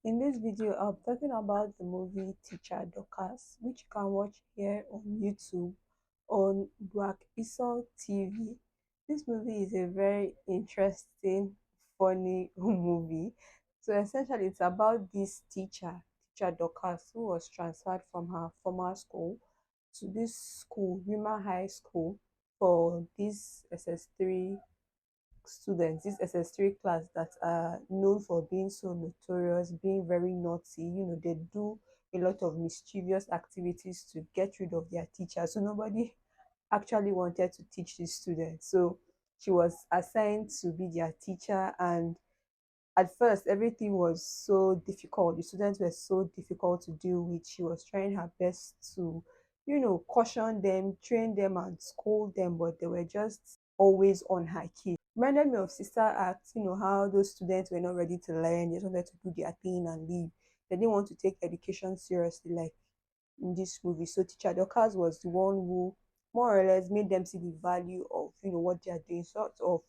In this video, I'm talking about the movie Teacher Docas, which you can watch here on YouTube on Black Isol TV. This movie is a very interesting, funny movie. So essentially, it's about this Teacher Docas, who was transferred from her former school to this school, Rima High School, for this SS3 students, this SS3 class that are known for being so notorious, being very naughty. They do a lot of mischievous activities to get rid of their teachers. So nobody actually wanted to teach these students. So she was assigned to be their teacher, and at first everything was so difficult. The students were so difficult to deal with. She was trying her best to caution them, train them, and scold them, but they were just always on her case. Reminded me of Sister Act, how those students were not ready to learn, they just wanted to do their thing and leave. They didn't want to take education seriously like in this movie. So Teacher Dorcas was the one who more or less made them see the value of what they are doing, sort of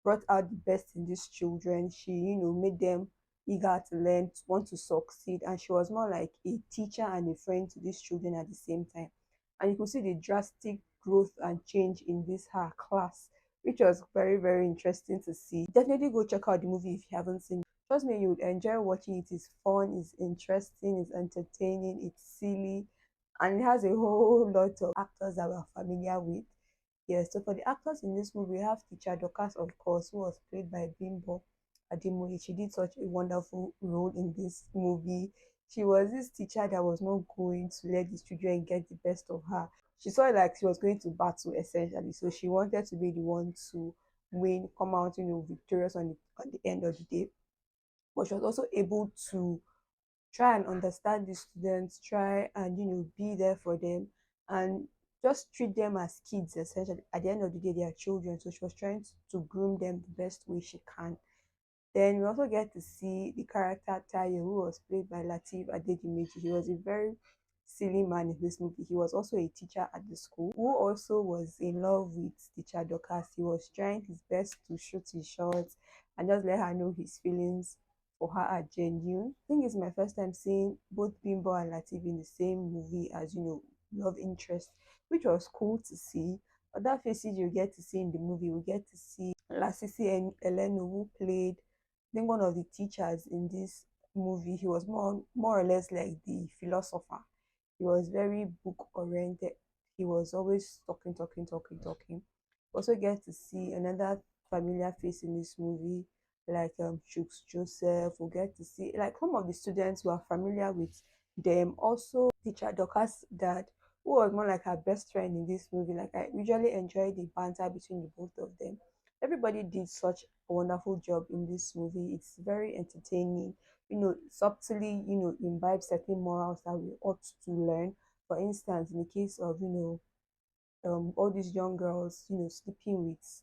brought out the best in these children. She, made them eager to learn, to want to succeed. And she was more like a teacher and a friend to these children at the same time. And you could see the drastic growth and change in this her class, which was very, very interesting to see. Definitely go check out the movie if you haven't seen it. Trust me, you would enjoy watching it. It's fun, it's interesting, it's entertaining, it's silly, and it has a whole lot of actors that we're familiar with. Yes, so for the actors in this movie, we have Teacher Dorcas, of course, who was played by Bimbo Ademoye. She did such a wonderful role in this movie. She was this teacher that was not going to let the children get the best of her. She saw it like she was going to battle essentially, so she wanted to be the one to win, come out, victorious on the end of the day. But she was also able to try and understand the students, try and be there for them, and just treat them as kids essentially. At the end of the day, they are children, so she was trying to groom them the best way she can. Then we also get to see the character Tayo, who was played by Lateef Adedimeji. He was a very silly man in this movie. He was also a teacher at the school who also was in love with teacher Dorcas. He was trying his best to shoot his shots and just let her know his feelings for her are genuine. I think it's my first time seeing both Bimbo and Lateef in the same movie as love interest, which was cool to see. Other faces you get to see in the movie, we get to see Lasisi and Eleno, who played think one of the teachers in this movie. He was more or less like the philosopher. He was very book oriented. He was always talking, talking, talking, talking. Also get to see another familiar face in this movie, like Chooks Joseph. We get to see like some of the students who are familiar with them. Also teacher Dorcas dad, who was more like her best friend in this movie. Like I usually enjoy the banter between the both of them. Everybody did such a wonderful job in this movie. It's very entertaining, subtly, imbibe certain morals that we ought to learn. For instance, in the case of, all these young girls, sleeping with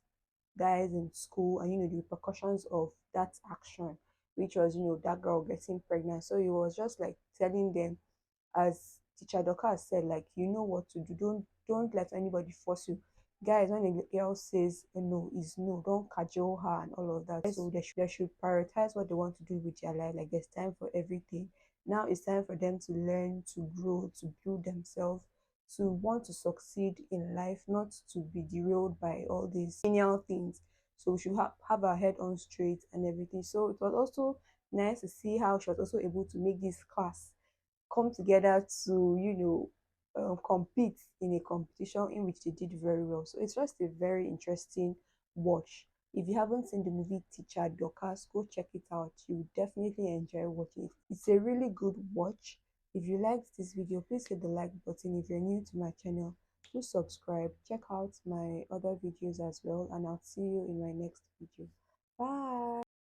guys in school, and the repercussions of that action, which was, that girl getting pregnant. So he was just like telling them, as teacher Doka said, like, you know what to do. Don't let anybody force you. Guys, when a girl says a no is no, don't cajole her and all of that. So they should prioritize what they want to do with their life. Like there's time for everything. Now it's time for them to learn, to grow, to build themselves, to want to succeed in life, not to be derailed by all these menial things. So we should have our head on straight and everything. So it was also nice to see how she was also able to make this class come together to compete in a competition in which they did very well. So it's just a very interesting watch. If you haven't seen the movie Teacher Dorcas, go check it out. You will definitely enjoy watching it. It's a really good watch. If you liked this video, please hit the like button. If you're new to my channel, do subscribe. Check out my other videos as well, and I'll see you in my next video. Bye.